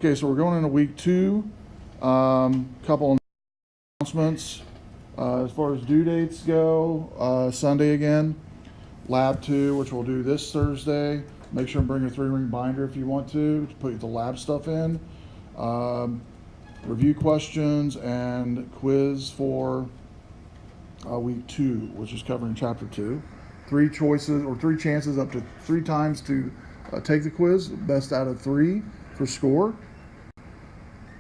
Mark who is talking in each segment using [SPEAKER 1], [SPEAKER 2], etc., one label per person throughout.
[SPEAKER 1] Okay, so we're going into week 2. Couple announcements. As far as due dates go, Sunday again, Lab 2, which we'll do this Thursday. Make sure and bring a 3-ring binder if you want to put the lab stuff in. Review questions and quiz for week 2, which is covering chapter 2. 3 choices or 3 chances up to 3 times to take the quiz, best out of 3 for score.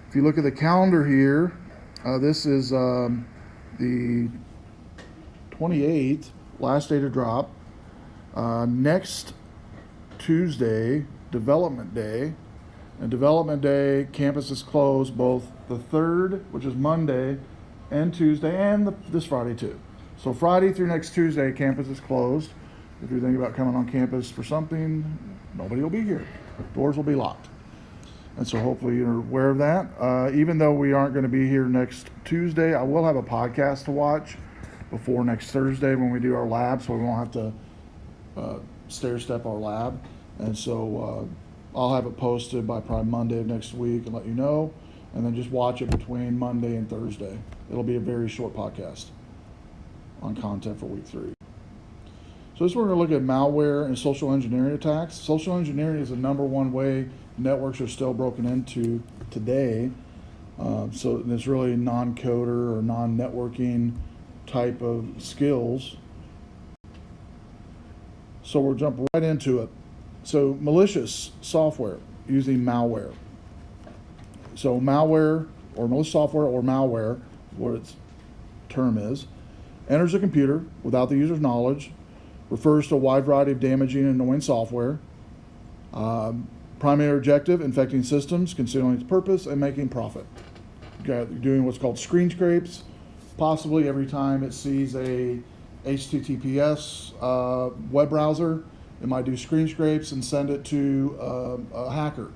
[SPEAKER 1] If you look at the calendar here, this is the 28th, last day to drop. Next Tuesday, Development Day. And Development Day, campus is closed both the 3rd, which is Monday, and Tuesday, and this Friday too. So Friday through next Tuesday, campus is closed. If you're thinking about coming on campus for something, nobody will be here. Doors will be locked. And so hopefully you're aware of that. Even though we aren't going to be here next Tuesday, I will have a podcast to watch before next Thursday when we do our lab, so we won't have to stair-step our lab. And so I'll have it posted by probably Monday of next week and let you know. And then just watch it between Monday and Thursday. It'll be a very short podcast on content for week 3. So this we're going to look at malware and social engineering attacks. Social engineering is the number one way networks are still broken into today. So it's really non-coder or non-networking type of skills. So we'll jump right into it. So malicious software using malware. So malware or malicious software or malware, what its term is, enters a computer without the user's knowledge, refers to a wide variety of damaging and annoying software. Primary objective, infecting systems, concealing its purpose, and making profit. Doing what's called screen scrapes, possibly every time it sees a HTTPS web browser, it might do screen scrapes and send it to a hacker.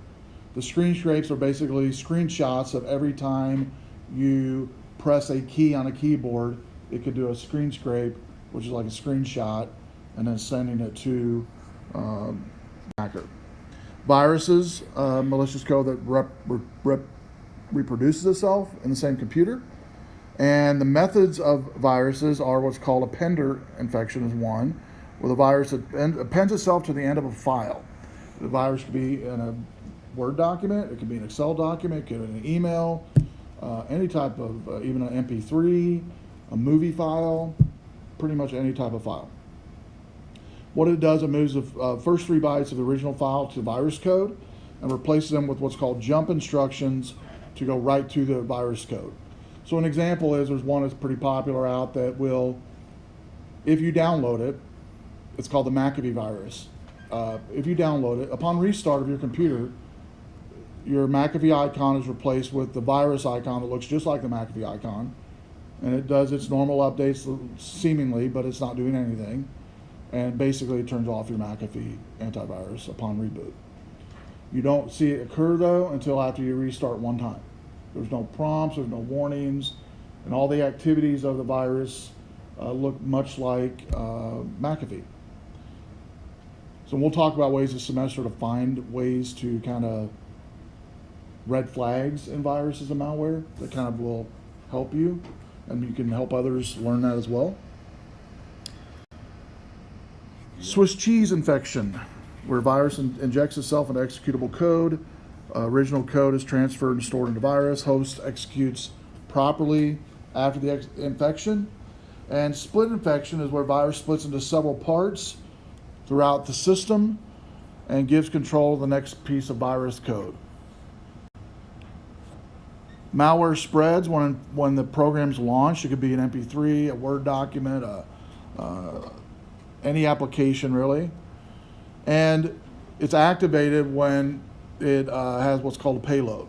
[SPEAKER 1] The screen scrapes are basically screenshots of every time you press a key on a keyboard, it could do a screen scrape, which is like a screenshot, and then sending it to hacker. Viruses, malicious code that reproduces itself in the same computer. And the methods of viruses are what's called appender infection is one, where the virus appends itself to the end of a file. The virus could be in a Word document, it could be an Excel document, it could be an email, any type of, even an MP3, a movie file, pretty much any type of file. What it does, it moves the first 3 bytes of the original file to virus code and replaces them with what's called jump instructions to go right to the virus code. So an example is, there's one that's pretty popular out that will, if you download it, it's called the McAfee virus. If you download it, upon restart of your computer, your McAfee icon is replaced with the virus icon that looks just like the McAfee icon. And it does its normal updates seemingly, but it's not doing anything. And basically it turns off your McAfee antivirus upon reboot. You don't see it occur though until after you restart one time. There's no prompts, there's no warnings, and all the activities of the virus look much like McAfee. So we'll talk about ways this semester to find ways to kind of red flags in viruses and malware that kind of will help you, and you can help others learn that as well. Swiss cheese infection, where a virus injects itself into executable code. Original code is transferred and stored into virus. Host executes properly after the infection. And split infection is where virus splits into several parts throughout the system and gives control of the next piece of virus code. Malware spreads when the program's launched. It could be an MP3, a Word document, any application really. And it's activated when it has what's called a payload.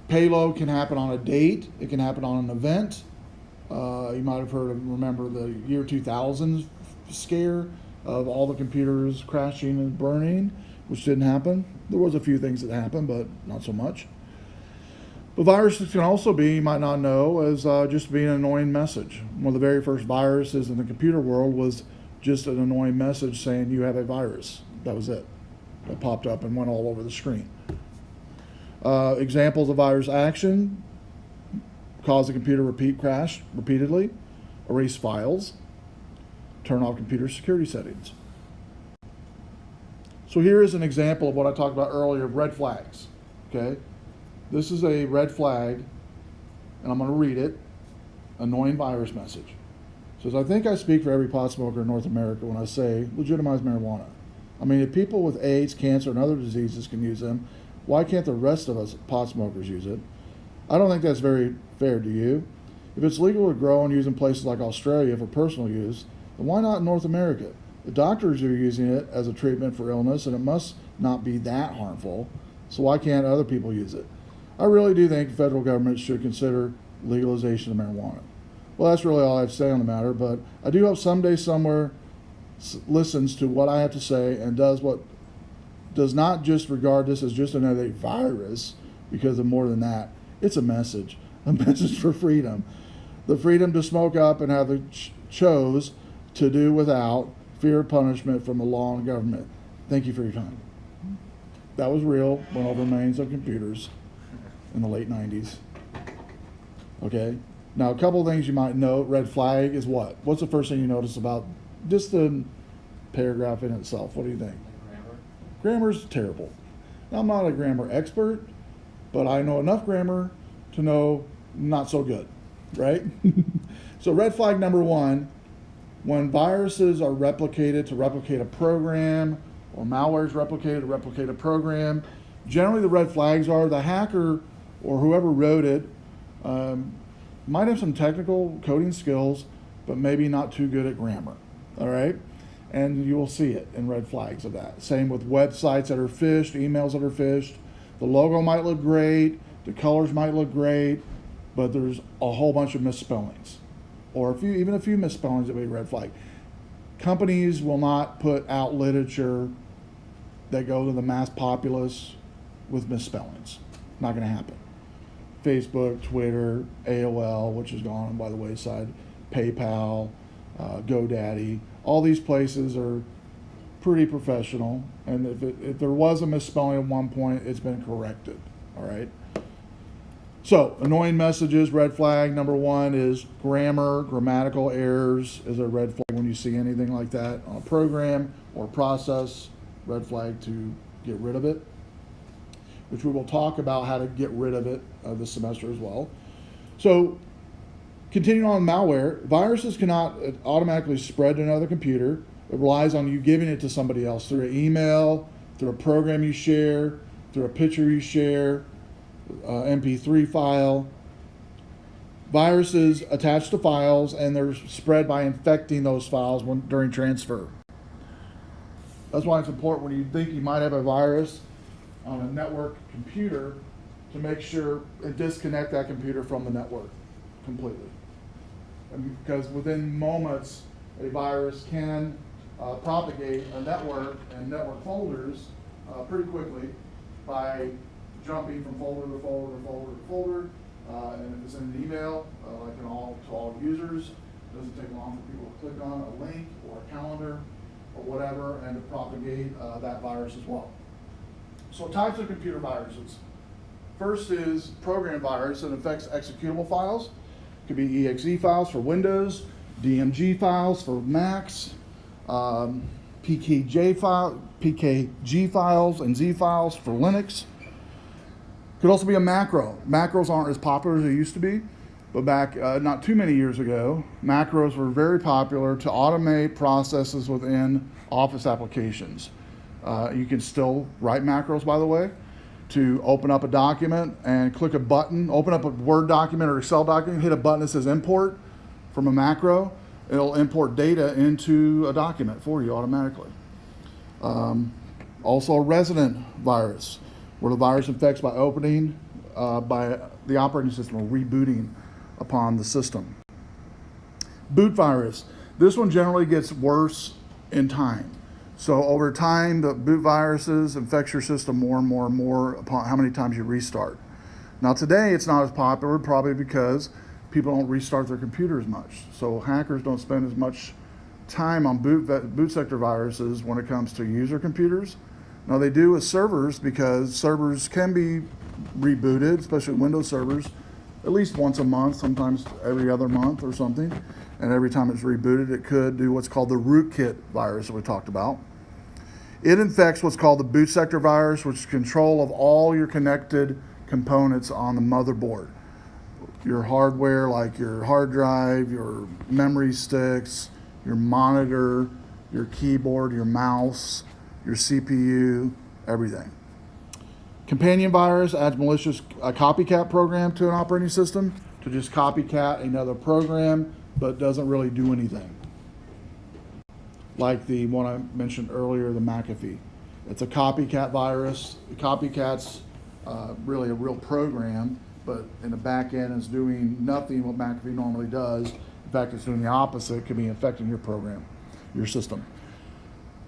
[SPEAKER 1] Payload can happen on a date. It can happen on an event. You might have remember the year 2000 scare of all the computers crashing and burning, which didn't happen. There was a few things that happened, but not so much. But viruses can also be, you might not know, as just being an annoying message. One of the very first viruses in the computer world was just an annoying message saying you have a virus. That was it. That popped up and went all over the screen. Examples of virus action: cause the computer crash repeatedly, erase files, turn off computer security settings. So here is an example of what I talked about earlier of red flags. Okay, this is a red flag, and I'm going to read it. Annoying virus message. It says, I think I speak for every pot smoker in North America when I say legitimize marijuana. I mean, if people with AIDS, cancer, and other diseases can use them, why can't the rest of us pot smokers use it? I don't think that's very fair, do you? If it's legal to grow and use in places like Australia for personal use, then why not in North America? The doctors are using it as a treatment for illness, and it must not be that harmful, so why can't other people use it? I really do think the federal government should consider legalization of marijuana. Well, that's really all I have to say on the matter, but I do hope someday somewhere listens to what I have to say and does not just regard this as just another virus, because of more than that. It's a message for freedom. The freedom to smoke up and have the chose to do without fear of punishment from the law and government. Thank you for your time. That was real, went over remains of computers in the late 90s. Okay, now a couple of things you might note. Red flag is what? What's the first thing you notice about just the paragraph in itself? What do you think?
[SPEAKER 2] Grammar.
[SPEAKER 1] Grammar's terrible. Now, I'm not a grammar expert, but I know enough grammar to know not so good, right? So red flag number one, when viruses are replicated to replicate a program, or malware is replicated to replicate a program, generally the red flags are the hacker or whoever wrote it might have some technical coding skills, but maybe not too good at grammar, all right? And you will see it in red flags of that. Same with websites that are phished, emails that are phished. The logo might look great, the colors might look great, but there's a whole bunch of misspellings, or even a few misspellings that would be red flag. Companies will not put out literature that go to the mass populace with misspellings. Not going to happen. Facebook, Twitter, AOL, which has gone by the wayside, PayPal, GoDaddy, all these places are pretty professional, and if there was a misspelling at one point, it's been corrected, all right? So, annoying messages, red flag number one is grammatical errors is a red flag when you see anything like that on a program or process, red flag to get rid of it, which we will talk about how to get rid of it this semester as well. So, continuing on malware, viruses cannot automatically spread to another computer. It relies on you giving it to somebody else through an email, through a program you share, through a picture you share, MP3 file. Viruses attach to files and they're spread by infecting those files during transfer. That's why it's important when you think you might have a virus on a network computer to make sure and disconnect that computer from the network completely. And because within moments, a virus can propagate a network and network folders pretty quickly by jumping from folder to folder to folder to folder. And if it's in an email, like to all users, it doesn't take long for people to click on a link or a calendar or whatever and to propagate that virus as well. So types of computer viruses. First is program virus that affects executable files. It could be exe files for Windows, DMG files for Macs, PKG files and Z files for Linux. Could also be a macro. Macros aren't as popular as they used to be, but back not too many years ago, macros were very popular to automate processes within Office applications. You can still write macros, by the way, to open up a document and click a button, open up a Word document or Excel document, hit a button that says import from a macro. It'll import data into a document for you automatically. Also a resident virus, where the virus infects by opening by the operating system or rebooting upon the system. Boot virus. This one generally gets worse in time. So over time, the boot viruses infect your system more and more and more upon how many times you restart. Now today, it's not as popular, probably because people don't restart their computer as much. So hackers don't spend as much time on boot sector viruses when it comes to user computers. Now they do with servers because servers can be rebooted, especially Windows servers, at least once a month, sometimes every other month or something. And every time it's rebooted, it could do what's called the rootkit virus that we talked about. It infects what's called the boot sector virus, which is control of all your connected components on the motherboard. Your hardware, like your hard drive, your memory sticks, your monitor, your keyboard, your mouse, your CPU, everything. Companion virus adds malicious copycat program to an operating system to just copycat another program, but doesn't really do anything. Like the one I mentioned earlier, the McAfee. It's a copycat virus. The copycat's really a real program, but in the back end it's doing nothing what McAfee normally does. In fact, it's doing the opposite. It could be infecting your program, your system.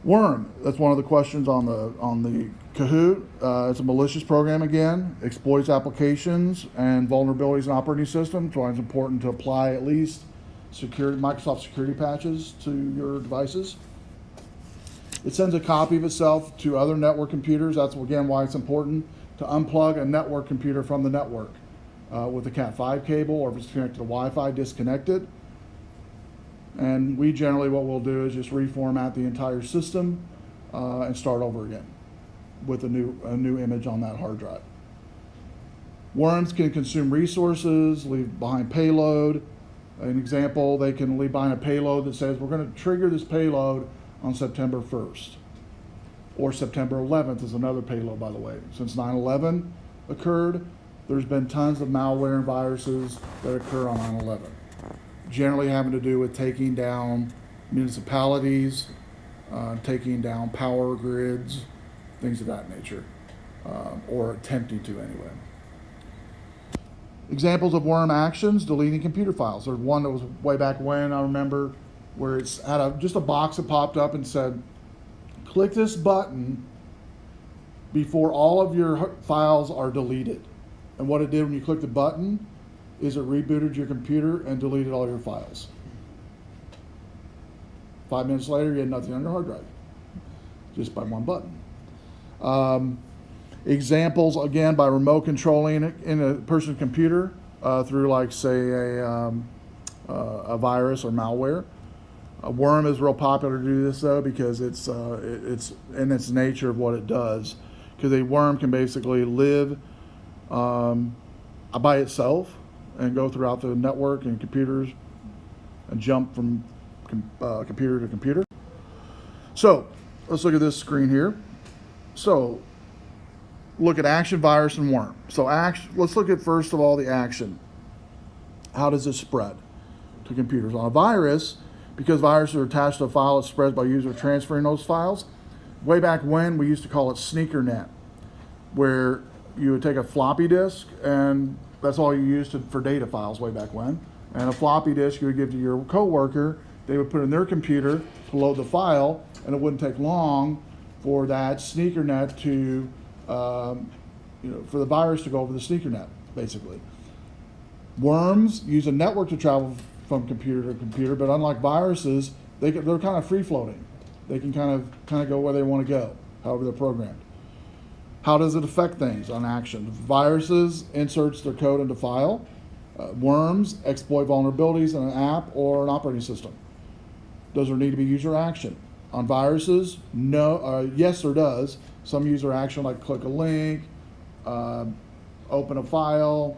[SPEAKER 1] Worm, that's one of the questions on the Kahoot. It's a malicious program again, exploits applications and vulnerabilities in operating systems. So it's important to apply at least Microsoft security patches to your devices. It sends a copy of itself to other network computers. That's again why it's important to unplug a network computer from the network with a Cat5 cable, or if it's connected to Wi-Fi, disconnect it. And we generally, what we'll do is just reformat the entire system and start over again with a new image on that hard drive. Worms can consume resources, leave behind payload. An example, they can leave behind a payload that says we're going to trigger this payload on September 1st. Or September 11th is another payload, by the way. Since 9/11 occurred, there's been tons of malware and viruses that occur on 9/11. Generally having to do with taking down municipalities, taking down power grids, things of that nature, or attempting to anyway. Examples of worm actions: deleting computer files. There's one that was way back when, I remember, where it's had just a box that popped up and said, click this button before all of your files are deleted. And what it did when you clicked the button is it rebooted your computer and deleted all your files. 5 minutes later, you had nothing on your hard drive, just by one button. Examples, again, by remote controlling it in a person's computer through, like, say, a virus or malware. A worm is real popular to do this, though, because it's in its nature of what it does. Because a worm can basically live by itself and go throughout the network and computers and jump from computer to computer. So let's look at this screen here. So look at action, virus, and worm. So let's look at, first of all, the action. How does it spread to computers? On a virus, because viruses are attached to a file, it spreads by user transferring those files. Way back when, we used to call it sneaker net, where you would take a floppy disk, and that's all you used for data files way back when. And a floppy disk you would give to your coworker. They would put in their computer to load the file, and it wouldn't take long for that sneaker net to for the virus to go over the sneaker net, basically. Worms use a network to travel from computer to computer, but unlike viruses, they're kind of free-floating. They can kind of go where they want to go, however they're programmed. How does it affect things on action? Viruses inserts their code into file. Worms exploit vulnerabilities in an app or an operating system. Does there need to be user action? On viruses, no. Yes, there does. Some user action, like click a link, open a file,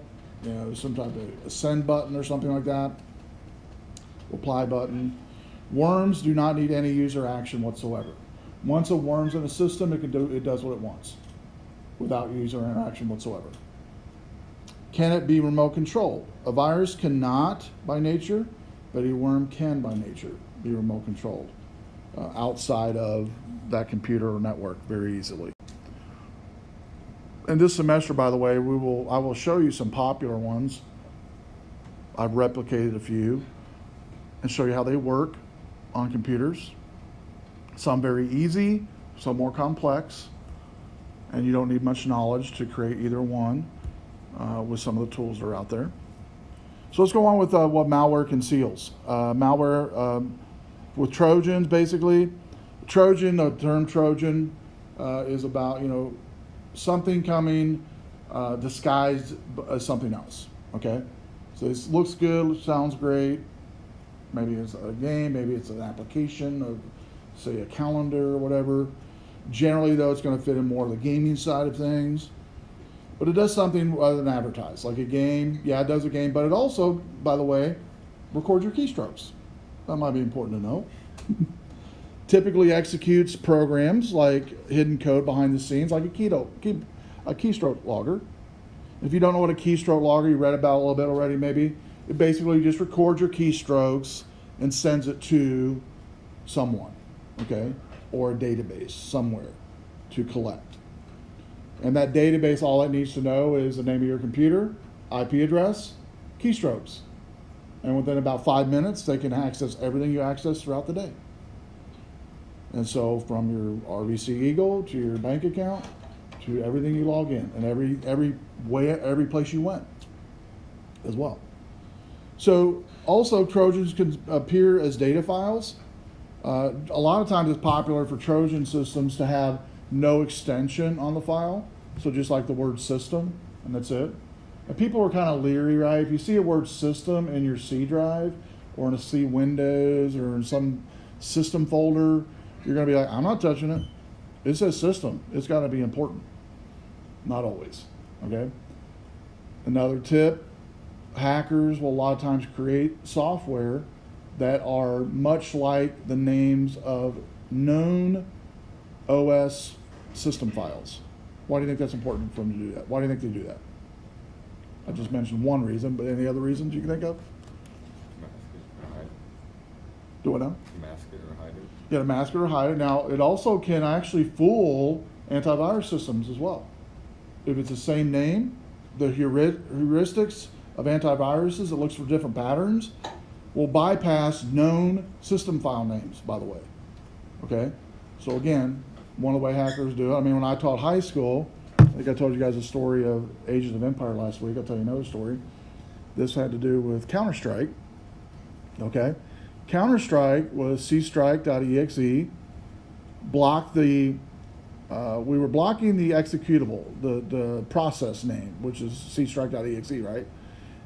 [SPEAKER 1] some type of a send button or something like that, reply button. Worms do not need any user action whatsoever. Once a worm's in a system, it does what it wants without user interaction whatsoever. Can it be remote controlled? A virus cannot by nature, but a worm can by nature be remote controlled outside of that computer or network very easily. And this semester, by the way, I will show you some popular ones. I've replicated a few and show you how they work on computers. Some very easy, some more complex, and you don't need much knowledge to create either one with some of the tools that are out there. So let's go on with what malware conceals. Malware with Trojans, basically. Trojan, the term Trojan is about something coming disguised as something else. Okay, so this looks good, sounds great. Maybe it's a game, maybe it's an application of, say, a calendar or whatever. Generally, though, it's going to fit in more of the gaming side of things. But it does something other than advertise, like a game. Yeah, it does a game, but it also, by the way, records your keystrokes. That might be important to know. Typically executes programs like hidden code behind the scenes, like a keystroke logger. If you don't know what a keystroke logger, you read about a little bit already maybe, it basically just records your keystrokes and sends it to someone, okay, or a database somewhere to collect. And that database, all it needs to know is the name of your computer, IP address, keystrokes. And within about 5 minutes, they can access everything you access throughout the day. And so from your RVC Eagle to your bank account to everything you log in and every place you went as well. So also Trojans can appear as data files. A lot of times it's popular for Trojan systems to have no extension on the file. So just like the word system, and that's it. And people are kind of leery, right? If you see a word system in your C drive or in a C Windows or in some system folder, you're going to be like, I'm not touching it. It says system. It's got to be important. Not always, okay? Another tip, hackers will a lot of times create software that are much like the names of known OS system files. Why do you think that's important for them to do that? Why do you think they do that? I just mentioned one reason, but any other reasons you can think of?
[SPEAKER 2] Mask it or hide it.
[SPEAKER 1] Do what now?
[SPEAKER 2] Mask it or hide it.
[SPEAKER 1] Yeah, to mask it or hide it. Now, it also can actually fool antivirus systems as well. If it's the same name, the heuristics of antiviruses that looks for different patterns will bypass known system file names, by the way. Okay? So again, one of the way hackers do it. I mean, when I taught high school, I think I told you guys a story of Ages of Empire last week. I'll tell you another story. This had to do with Counter-Strike. Okay? Counter-Strike was cstrike.exe, blocked the, we were blocking the executable, the process name, which is cstrike.exe, right?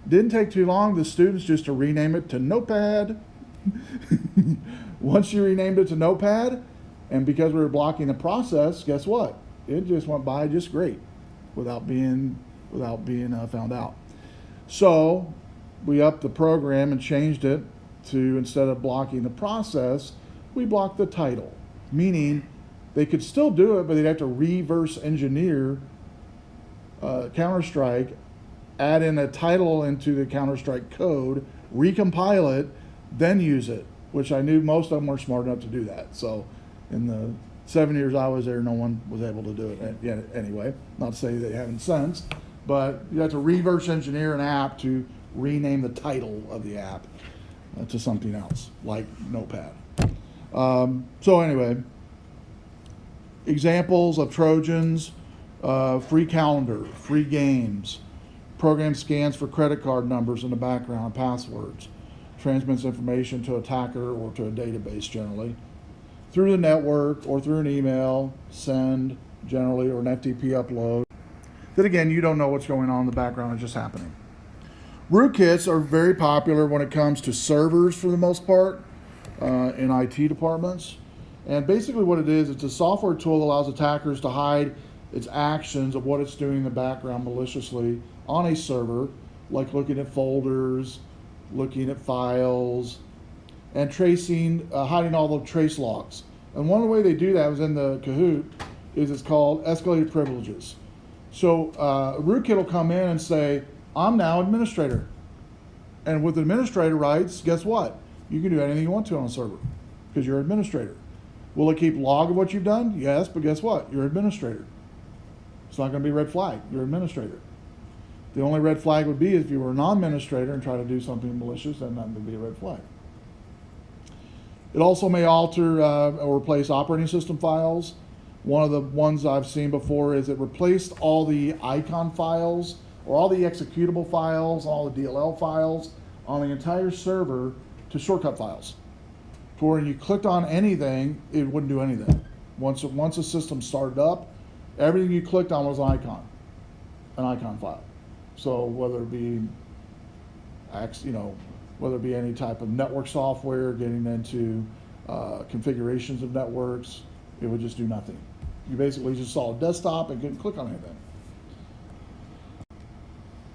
[SPEAKER 1] Didn't take too long, the students just to rename it to Notepad. Once you renamed it to Notepad, and because we were blocking the process, guess what? It just went by just great without being found out. So we upped the program and changed it to, instead of blocking the process, we blocked the title, meaning they could still do it, but they'd have to reverse engineer Counter-Strike, add in a title into the Counter-Strike code, recompile it, then use it, which I knew most of them were smart enough to do that. So in the 7 years I was there, no one was able to do it yet anyway. Not to say they haven't since, but you have to reverse engineer an app to rename the title of the app to something else, like Notepad. So anyway, examples of Trojans, free calendar, free games, program scans for credit card numbers in the background, passwords, transmits information to attacker or to a database generally, through the network or through an email, send generally, or an FTP upload. Then again, you don't know what's going on in the background, it's just happening. Rootkits are very popular when it comes to servers for the most part in IT departments. And basically what it is, it's a software tool that allows attackers to hide its actions of what it's doing in the background maliciously on a server, like looking at folders, looking at files, and tracing, hiding all the trace logs. And one of the way they do that was in the Kahoot, is it's called escalated privileges. So a rootkit will come in and say, I'm now administrator. And with administrator rights, guess what? You can do anything you want to on a server because you're administrator. Will it keep log of what you've done? Yes, but guess what? You're administrator. It's not going to be a red flag. You're administrator. The only red flag would be if you were a non-administrator and try to do something malicious, then that would be a red flag. It also may alter or replace operating system files. One of the ones I've seen before is it replaced all the icon files or all the executable files, all the DLL files on the entire server to shortcut files. For when you clicked on anything, it wouldn't do anything. Once the system started up, everything you clicked on was an icon. an icon file. So whether it be, whether it be any type of network software, getting into configurations of networks, it would just do nothing. You basically just saw a desktop and couldn't click on anything.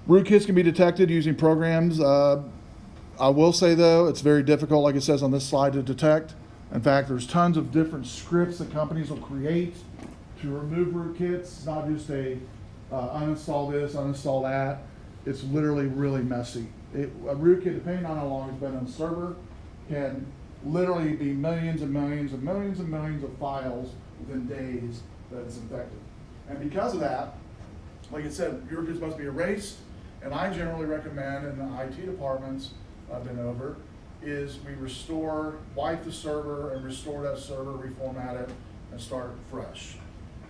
[SPEAKER 1] Rootkits can be detected using programs. I will say though, it's very difficult, like it says on this slide, to detect. In fact, there's tons of different scripts that companies will create to remove rootkits. It's not just a uninstall this, uninstall that. It's literally really messy. A rootkit, depending on how long it's been on the server, can literally be millions and millions and millions and millions of files within days that it's infected. And because of that, like I said, rootkits must be erased. And I generally recommend in the IT departments I've been over is we wipe the server and restore that server, reformat it, and start fresh.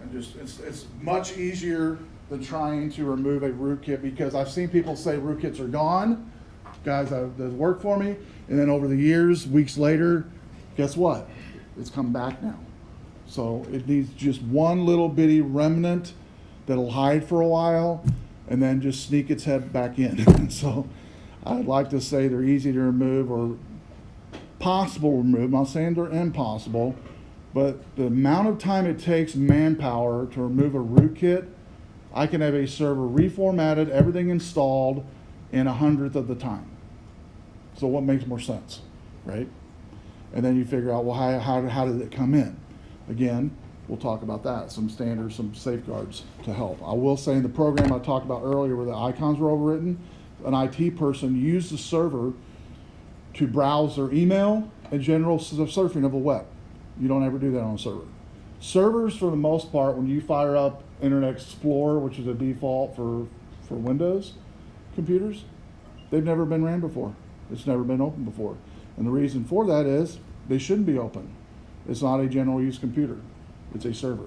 [SPEAKER 1] And just it's much easier than trying to remove a rootkit, because I've seen people say rootkits are gone, guys that work for me, and then over the years, weeks later, guess what? It's come back now. So it needs just one little bitty remnant that'll hide for a while and then just sneak its head back in. So I'd like to say they're easy to remove or possible to remove. I'm not saying they're impossible, but the amount of time it takes manpower to remove a rootkit, I can have a server reformatted, everything installed in 1/100th of the time. So what makes more sense, right? And then you figure out, well, how did it come in? Again, we'll talk about that, some standards, some safeguards to help. I will say in the program I talked about earlier where the icons were overwritten, an IT person used the server to browse their email and general surfing of the web. You don't ever do that on a server. Servers, for the most part, when you fire up Internet Explorer, which is a default for Windows computers, they've never been ran before. It's never been open before. And the reason for that is they shouldn't be open. It's not a general use computer. It's a server.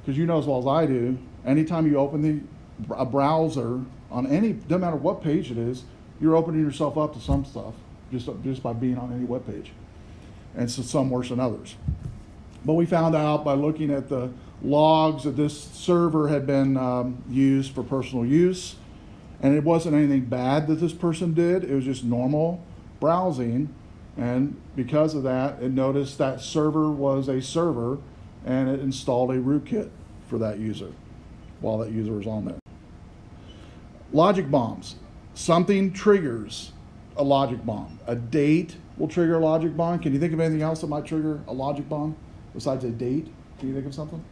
[SPEAKER 1] Because you know as well as I do, anytime you open a browser on any, doesn't matter what page it is, you're opening yourself up to some stuff just by being on any web page. And so some worse than others. But we found out by looking at the logs that this server had been used for personal use, and it wasn't anything bad that this person did, it was just normal browsing, and because of that, it noticed that server was a server, and it installed a rootkit for that user while that user was on there. Logic bombs. Something triggers a logic bomb. A date will trigger a logic bomb. Can you think of anything else that might trigger a logic bomb besides a date? Can you think of something?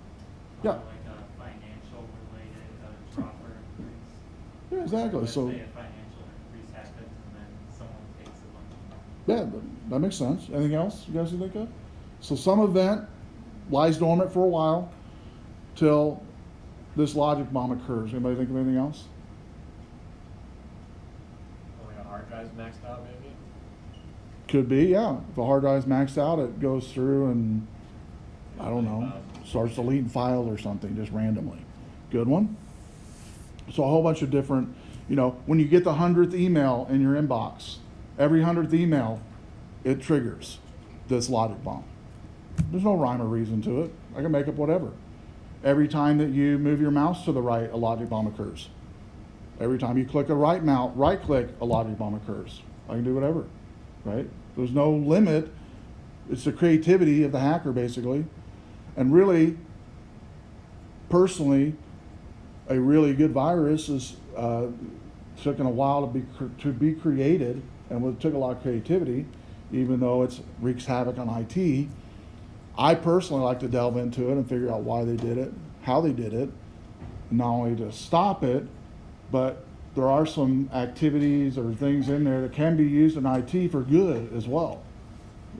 [SPEAKER 1] Yeah.
[SPEAKER 3] Like a financial related proffer increase.
[SPEAKER 1] Yeah, exactly.
[SPEAKER 3] Let's
[SPEAKER 1] So
[SPEAKER 3] say a financial increase happens and then someone takes a bunch of money.
[SPEAKER 1] yeah, that makes sense. Anything else you guys can think of? So some event lies dormant for a while till this logic bomb occurs. Anybody think of anything else?
[SPEAKER 4] Like a hard drive's maxed out, maybe?
[SPEAKER 1] Could be, yeah. If a hard drive's maxed out, it goes through and, I don't know, starts deleting files or something just randomly. Good one. So a whole bunch of different, when you get the 100th email in your inbox, every 100th email, it triggers this logic bomb. There's no rhyme or reason to it. I can make up whatever. Every time that you move your mouse to the right, a logic bomb occurs. Every time you click a right click, a logic bomb occurs. I can do whatever, right? There's no limit. It's the creativity of the hacker, basically. And really, personally, a really good virus is taken a while to be created, and it took a lot of creativity, even though it wreaks havoc on IT. I personally like to delve into it and figure out why they did it, how they did it, not only to stop it, but there are some activities or things in there that can be used in IT for good as well.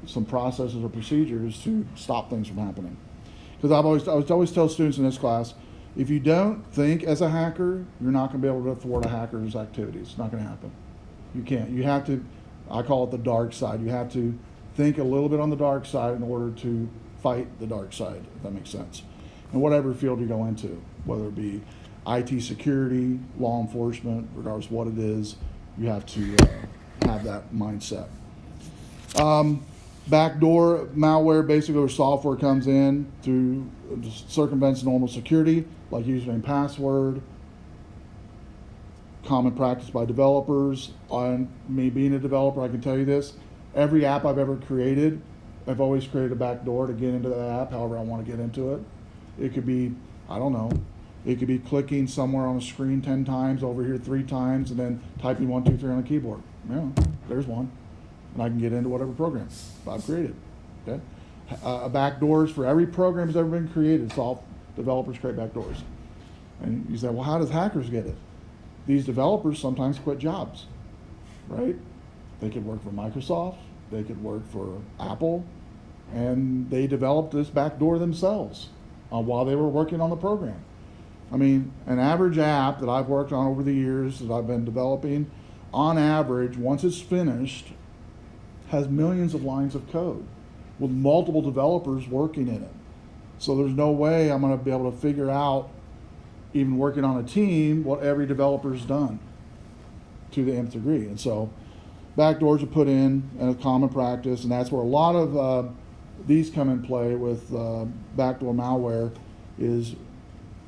[SPEAKER 1] Some processes or procedures to stop things from happening. Because I always tell students in this class, if you don't think as a hacker, you're not going to be able to thwart a hacker's activities. It's not going to happen. You can't. You have to, I call it the dark side. You have to think a little bit on the dark side in order to fight the dark side, if that makes sense. And whatever field you go into, whether it be IT security, law enforcement, regardless of what it is, you have to have that mindset. Backdoor malware, basically where software comes in to circumvents normal security, like username, password, common practice by developers. On me being a developer, I can tell you this. Every app I've ever created, I've always created a backdoor to get into the app however I want to get into it. It could be, I don't know, it could be clicking somewhere on a screen 10 times, over here 3 times, and then typing 1, 2, 3 on the keyboard. Yeah, there's one. And I can get into whatever program I've created. Okay? Backdoors for every program that's ever been created. So developers create backdoors. And you say, well, how does hackers get it? These developers sometimes quit jobs, right? They could work for Microsoft, they could work for Apple, and they developed this backdoor themselves while they were working on the program. I mean, an average app that I've worked on over the years that I've been developing, on average, once it's finished, has millions of lines of code with multiple developers working in it. So there's no way I'm going to be able to figure out, even working on a team, what every developer's done to the nth degree. And so backdoors are put in a common practice, and that's where a lot of these come in play with backdoor malware. Is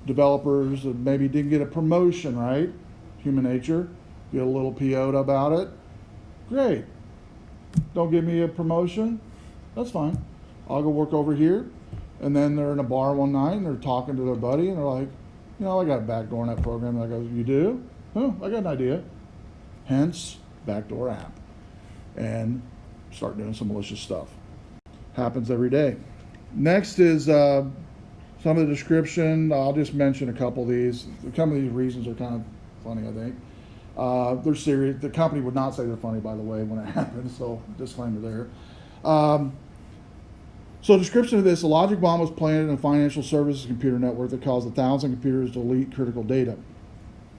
[SPEAKER 1] developers that maybe didn't get a promotion, right? Human nature, get a little PO'd about it. Great. Don't give me a promotion? That's fine. I'll go work over here. And then they're in a bar one night and they're talking to their buddy and they're like, you know, I got a backdoor in that program. And I go, you do? Oh, I got an idea. Hence, backdoor app. And start doing some malicious stuff. Happens every day. Next is some of the description. I'll just mention a couple of these. Some of these reasons are kind of funny, I think. They're serious. The company would not say they're funny, by the way, when it happens, so disclaimer there. So description of this: a logic bomb was planted in a financial services computer network that caused 1,000 computers to delete critical data.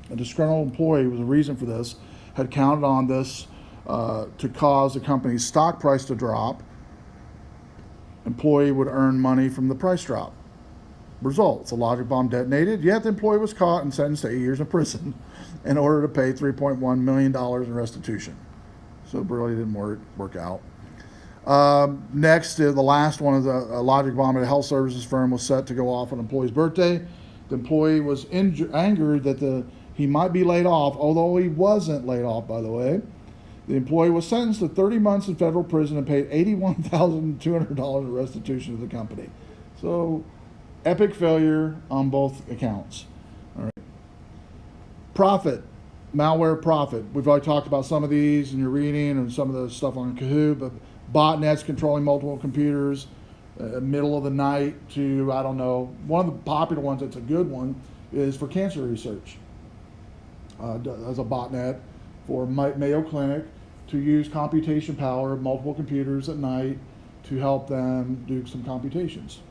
[SPEAKER 1] A disgruntled employee was the reason for this, had counted on this to cause the company's stock price to drop. Employee would earn money from the price drop. Results: a logic bomb detonated, yet the employee was caught and sentenced to 8 years in prison in order to pay $3.1 million in restitution. So it really didn't work out. Next, the last one is a logic bomb at a health services firm was set to go off on an employee's birthday. The employee was angered that he might be laid off, although he wasn't laid off, by the way. The employee was sentenced to 30 months in federal prison and paid $81,200 in restitution to the company. So, epic failure on both accounts. All right. Profit, malware profit. We've already talked about some of these in your reading and some of the stuff on Kahoot, but botnets controlling multiple computers, middle of the night to, I don't know. One of the popular ones that's a good one is for cancer research. As a botnet for Mayo Clinic to use computation power of multiple computers at night to help them do some computations.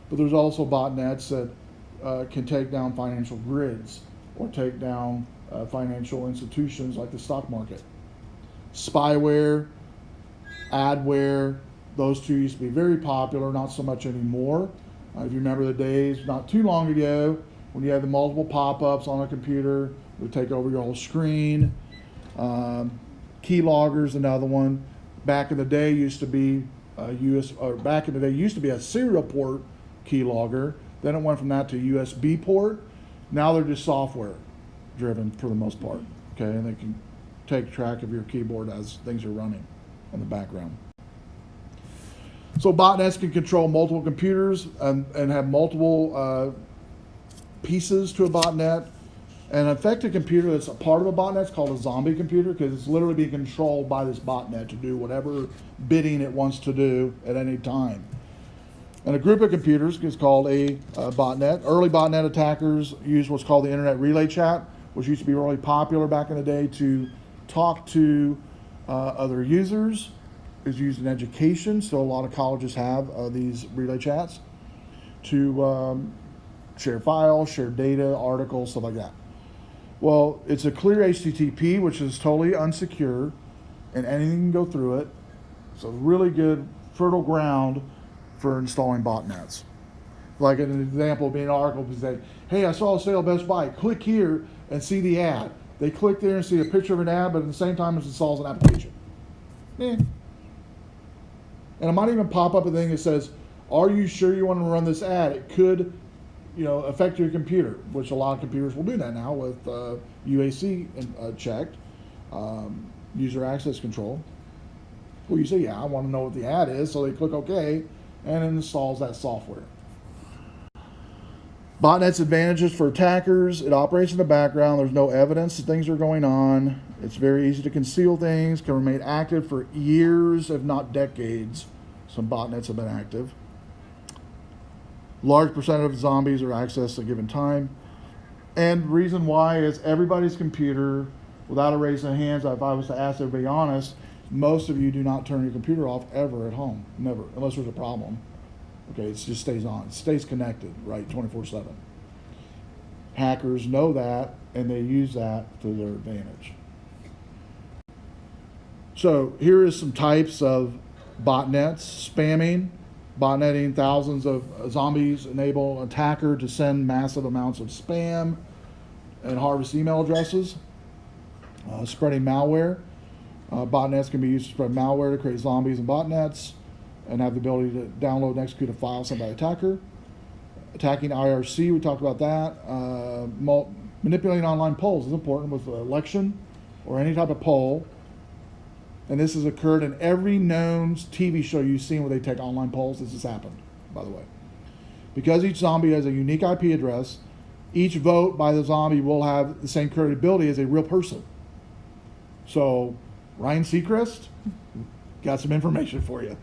[SPEAKER 1] But there's also botnets that can take down financial grids or take down financial institutions like the stock market. Spyware, adware, those two used to be very popular, not so much anymore. If you remember the days not too long ago when you had the multiple pop-ups on a computer, it would take over your whole screen. Keylogger's another one. Back in the day used to be a serial port keylogger. Then it went from that to USB port. Now they're just software driven for the most part. Okay, and they can take track of your keyboard as things are running in the background. So botnets can control multiple computers and have multiple pieces to a botnet. An affected computer that's a part of a botnet is called a zombie computer because it's literally being controlled by this botnet to do whatever bidding it wants to do at any time. And a group of computers is called a botnet. Early botnet attackers used what's called the internet relay chat, which used to be really popular back in the day to talk to other users. It's used in education, so a lot of colleges have these relay chats to share files, share data, articles, stuff like that. Well, it's a clear HTTP, which is totally unsecure, and anything can go through it. So really good fertile ground for installing botnets. Like an example would be an article to say, hey, I saw a sale at Best Buy. Click here and see the ad. They click there and see a picture of an ad, but at the same time it installs an application. And it might even pop up a thing that says, are you sure you want to run this ad? It could affect your computer, which a lot of computers will do that now with UAC checked, user access control. Well, you say, yeah, I want to know what the ad is, so they click OK, and it installs that software. Botnet's advantages for attackers: it operates in the background. There's no evidence that things are going on. It's very easy to conceal things, can remain active for years, if not decades. Some botnets have been active. Large percent of zombies are accessed at a given time. And reason why is everybody's computer, without a raise of hands, if I was to ask everybody honest, most of you do not turn your computer off ever at home. Never, unless there's a problem. Okay, it just stays on. It stays connected, right, 24/7. Hackers know that, and they use that to their advantage. So here is some types of botnets. Spamming. Botnetting, thousands of zombies enable an attacker to send massive amounts of spam and harvest email addresses. Spreading malware. Botnets can be used to spread malware to create zombies and botnets and have the ability to download and execute a file sent by the attacker. Attacking IRC, we talked about that. Manipulating online polls is important with an election or any type of poll. And this has occurred in every known TV show you've seen where they take online polls. This has happened, by the way. Because each zombie has a unique IP address, each vote by the zombie will have the same credibility as a real person. So, Ryan Seacrest, got some information for you,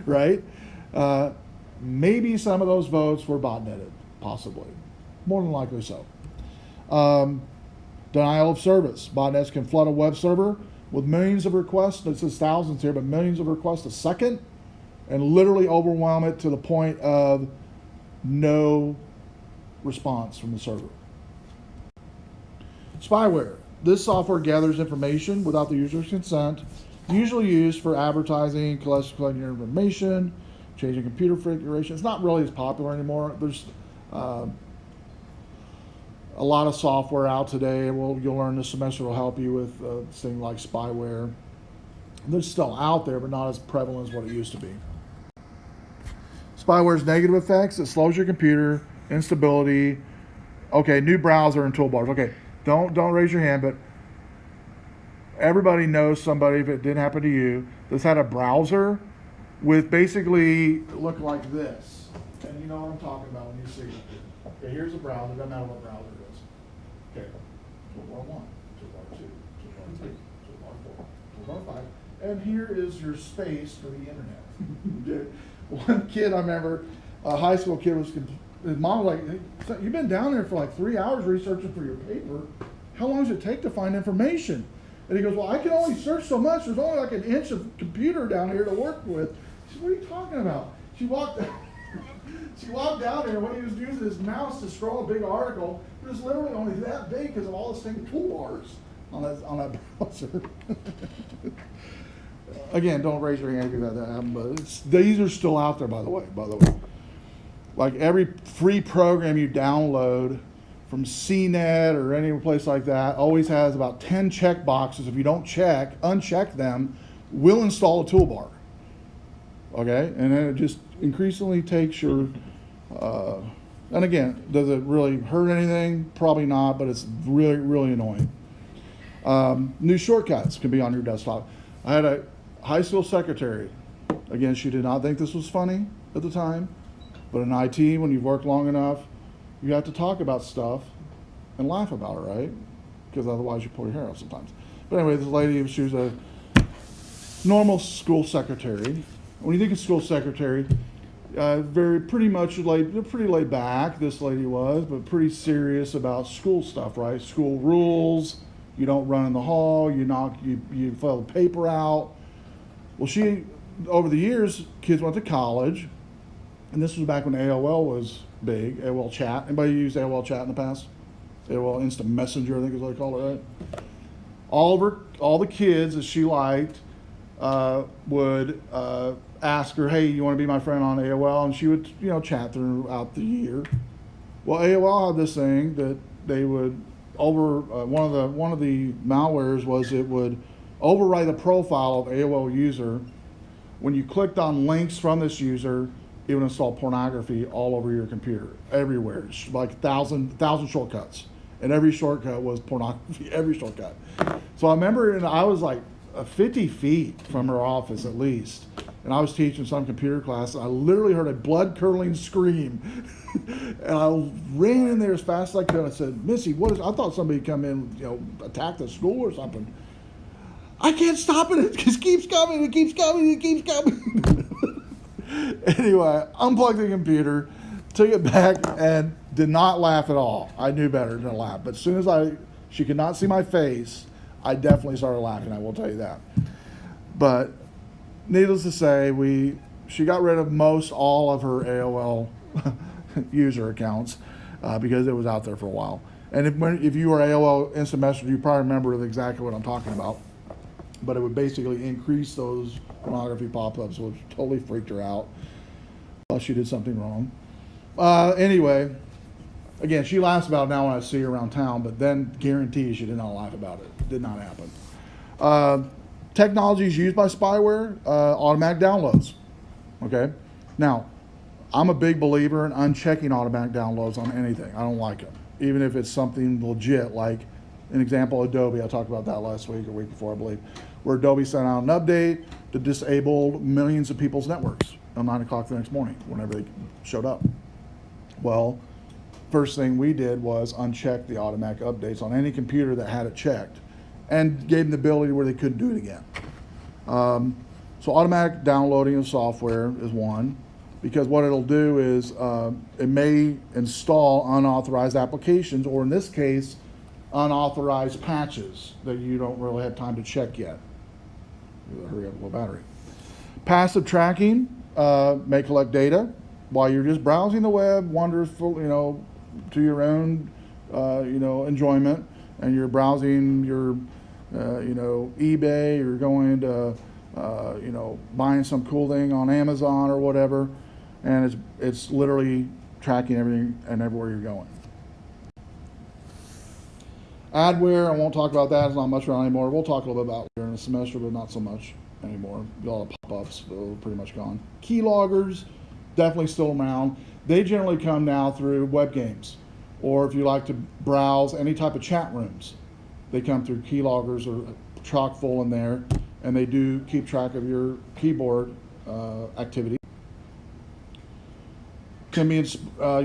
[SPEAKER 1] right? Maybe some of those votes were botnetted, possibly. More than likely so. Denial of service. Botnets can flood a web server with millions of requests. It says thousands here, but millions of requests a second, and literally overwhelm it to the point of no response from the server. Spyware. This software gathers information without the user's consent, usually used for advertising, collecting your information, changing computer configuration. It's not really as popular anymore. There's a lot of software out today. You'll learn this semester will help you with things like spyware. They're still out there, but not as prevalent as what it used to be. Spyware's negative effects: it slows your computer, instability. Okay, new browser and toolbars. Okay, don't raise your hand, but everybody knows somebody, if it didn't happen to you, that's had a browser with basically look like this. And you know what I'm talking about when you see it. Okay, here's a browser. Doesn't matter what browser it is. Okay, toolbar 1, toolbar 2, toolbar 3, toolbar 4, toolbar 5. And here is your space for the internet. One kid, I remember, a high school kid, his mom was like, "You've been down there for like 3 hours researching for your paper. How long does it take to find information?" And he goes, "Well, I can only search so much. There's only like an inch of computer down here to work with." She said, "What are you talking about?" She walked down there, and when he was using his mouse to scroll a big article, it was literally only that big because of all the same toolbars on that browser. Again, don't raise your hand if that happened, but these are still out there, by the way. Like every free program you download from CNET or any place like that always has about 10 check boxes. If you don't uncheck them, will install a toolbar. Okay, and then it just increasingly takes your, and again, does it really hurt anything? Probably not, but it's really, really annoying. New shortcuts can be on your desktop. I had a high school secretary. Again, she did not think this was funny at the time, but in IT, when you've worked long enough, you have to talk about stuff and laugh about it, right? Because otherwise you pull your hair out sometimes. But anyway, this lady, she was a normal school secretary. When you think of school secretary, pretty laid back, this lady was, but pretty serious about school stuff, right? School rules, you don't run in the hall, you fill the paper out. Well, over the years, kids went to college, and this was back when AOL was big, AOL Chat. Anybody used AOL Chat in the past? AOL Instant Messenger, I think is what they call it, right? All the kids that she liked would ask her, "Hey, you want to be my friend on AOL?" And she would, chat throughout the year. Well, AOL had this thing that they would one of the malwares was it would overwrite a profile of AOL user. When you clicked on links from this user, it would install pornography all over your computer, everywhere, like 1,000 shortcuts. And every shortcut was pornography, every shortcut. So I remember, and I was like 50 feet from her office at least, and I was teaching some computer class, and I literally heard a blood-curdling scream. And I ran in there as fast as I could. I said, "Missy, what is?" I thought somebody come in, attack the school or something. I can't stop it. It just keeps coming. It keeps coming. It keeps coming. Anyway, unplugged the computer, took it back, and did not laugh at all. I knew better than to laugh. But as soon as she could not see my face, I definitely started laughing. I will tell you that. But needless to say, she got rid of most all of her AOL user accounts because it was out there for a while. And if you were AOL Instant Messenger, you probably remember exactly what I'm talking about. But it would basically increase those pornography pop-ups, which totally freaked her out. Thought she did something wrong. Anyway, again, she laughs about it now when I see her around town, but then guarantees she did not laugh about it. It did not happen. Technologies used by spyware, automatic downloads. Okay? Now, I'm a big believer in unchecking automatic downloads on anything. I don't like it. Even if it's something legit, like an example, Adobe. I talked about that last week or week before, I believe, where Adobe sent out an update to disable millions of people's networks at 9 o'clock the next morning, whenever they showed up. Well, first thing we did was uncheck the automatic updates on any computer that had it checked and gave them the ability where they couldn't do it again. So automatic downloading of software is one, because what it'll do is it may install unauthorized applications, or in this case, unauthorized patches that you don't really have time to check yet. Hurry up, low battery. Passive tracking may collect data while you're just browsing the web, wonderful, to your own, enjoyment, and you're browsing your, eBay, you're going to, buying some cool thing on Amazon or whatever, and it's literally tracking everything and everywhere you're going. Adware, I won't talk about that. It's not much around anymore. We'll talk a little bit about it during the semester, but not so much anymore. A lot of pop-ups, they're pretty much gone. Keyloggers, definitely still around. They generally come now through web games, or if you like to browse any type of chat rooms, they come through keyloggers or chock full in there, and they do keep track of your keyboard activity. Can be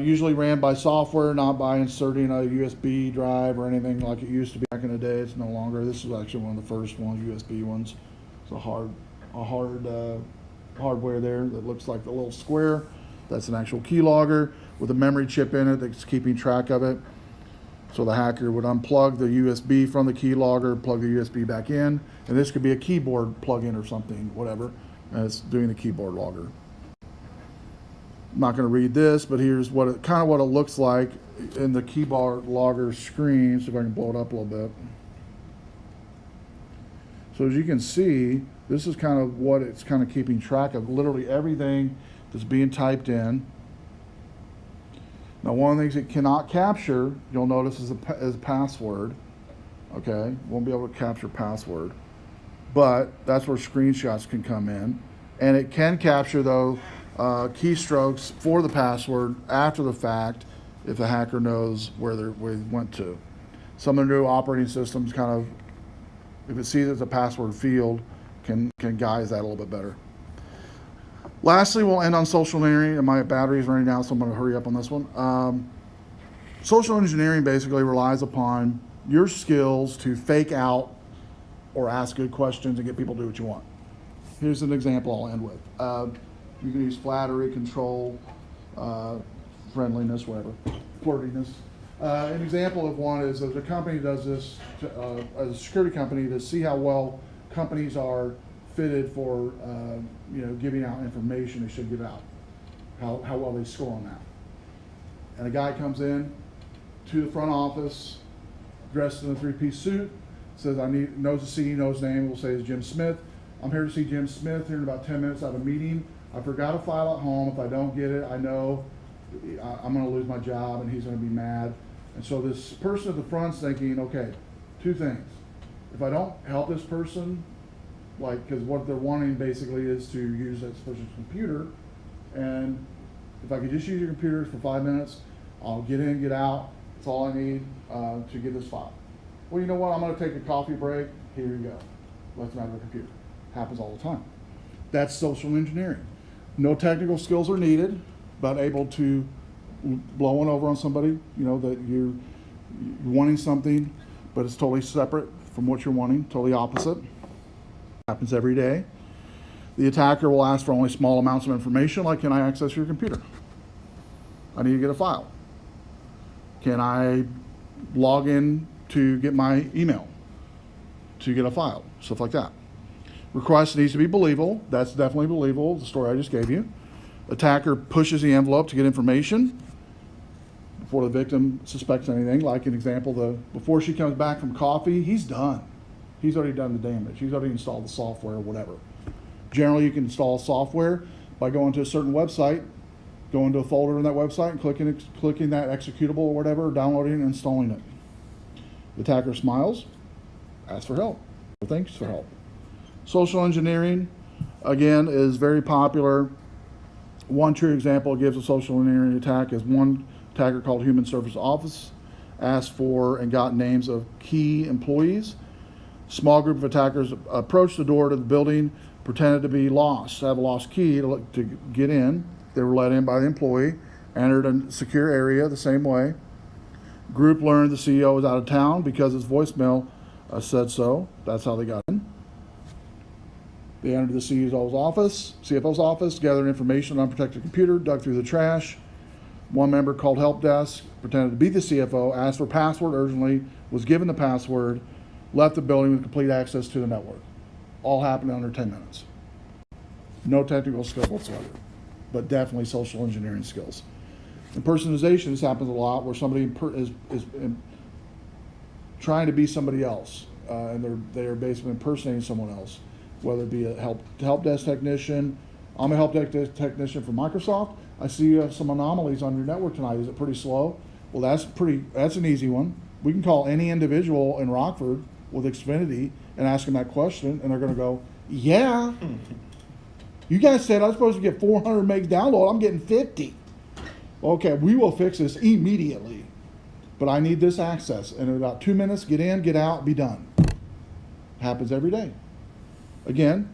[SPEAKER 1] usually ran by software, not by inserting a USB drive or anything like it used to be back in the day. It's no longer. This is actually one of the first USB ones. It's a hard hardware there that looks like a little square. That's an actual keylogger with a memory chip in it that's keeping track of it. So the hacker would unplug the USB from the keylogger, plug the USB back in, and this could be a keyboard plug-in or something, whatever, and it's doing the keyboard logger. I'm not going to read this, but here's what it looks like in the keyboard logger screen. See if I can blow it up a little bit. So as you can see, this is kind of what it's kind of keeping track of, literally everything that's being typed in. Now, one of the things it cannot capture, you'll notice, is a password. Okay, won't be able to capture password, but that's where screenshots can come in, and it can capture though keystrokes for the password after the fact if the hacker knows where they went to. Some of the new operating systems kind of, if it sees it's a password field, can guise that a little bit better. Lastly, we'll end on social engineering, and my battery's running out, so I'm going to hurry up on this one. Social engineering basically relies upon your skills to fake out or ask good questions and get people to do what you want. Here's an example I'll end with. You can use flattery, control, friendliness, whatever, flirtiness. An example of one is there's a company that does this, a security company, to see how well companies are fitted for giving out information they should give out, how well they score on that. And a guy comes in to the front office dressed in a three-piece suit, says knows the CEO's name, we'll say is Jim Smith. I'm here to see Jim Smith here in about 10 minutes. I have a meeting. I forgot a file at home. If I don't get it, I know I'm going to lose my job and he's going to be mad. And so this person at the front's thinking, okay, two things. If I don't help this person, because what they're wanting basically is to use that person's computer, and if I could just use your computer for 5 minutes, I'll get in, get out. That's all I need to get this file. Well, you know what? I'm going to take a coffee break. Here you go. Let's have a computer. Happens all the time. That's social engineering. No technical skills are needed, but able to blow one over on somebody, you know, that you're wanting something, but it's totally separate from what you're wanting, totally opposite. Happens every day. The attacker will ask for only small amounts of information, like, can I access your computer? I need to get a file. Can I log in to get my email, to get a file, stuff like that. Request needs to be believable. That's definitely believable, the story I just gave you. Attacker pushes the envelope to get information before the victim suspects anything. Like an example, before she comes back from coffee, he's done. He's already done the damage. He's already installed the software or whatever. Generally, you can install software by going to a certain website, going to a folder in that website and clicking that executable or whatever, downloading and installing it. The attacker smiles, asks for help, or thanks for help. Social engineering, again, is very popular. One true example gives a social engineering attack is one attacker called Human Service Office asked for and got names of key employees. Small group of attackers approached the door to the building, pretended to be lost, have a lost key to get in. They were let in by the employee, entered a secure area the same way. Group learned the CEO was out of town because his voicemail said so. That's how they got in. They entered the CFO's office, gathered information on unprotected computer, dug through the trash. One member called help desk, pretended to be the CFO, asked for password urgently, was given the password, left the building with complete access to the network. All happened in under 10 minutes. No technical skill whatsoever, but definitely social engineering skills. Impersonation, this happens a lot, where somebody is trying to be somebody else, and they're basically impersonating someone else, whether it be a help desk technician. I'm a help desk technician for Microsoft. I see you have some anomalies on your network tonight. Is it pretty slow? Well, that's an easy one. We can call any individual in Rockford with Xfinity and ask them that question, and they're going to go, yeah. You guys said I was supposed to get 400 megs download. I'm getting 50. Okay, we will fix this immediately, but I need this access. And in about 2 minutes, get in, get out, be done. Happens every day. Again,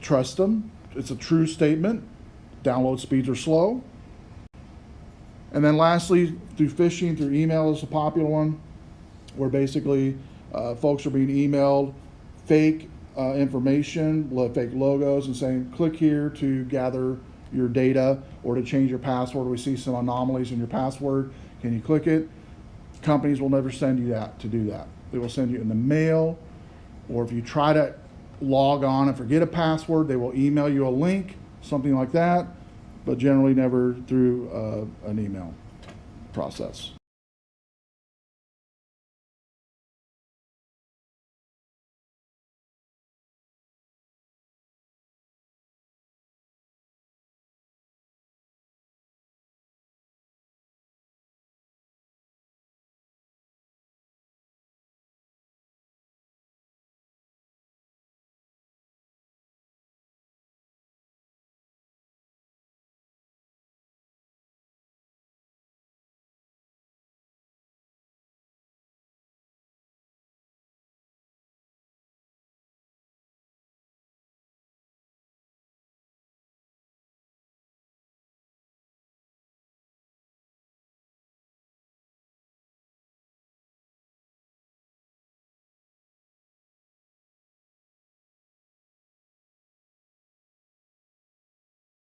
[SPEAKER 1] trust them. It's a true statement. Download speeds are slow. And then lastly, through phishing, through email is a popular one, where basically folks are being emailed fake information, fake logos, and saying, click here to gather your data or to change your password. We see some anomalies in your password. Can you click it? Companies will never send you that to do that. They will send you in the mail, or if you try to log on and forget a password, they will email you a link, something like that, but generally never through an email process.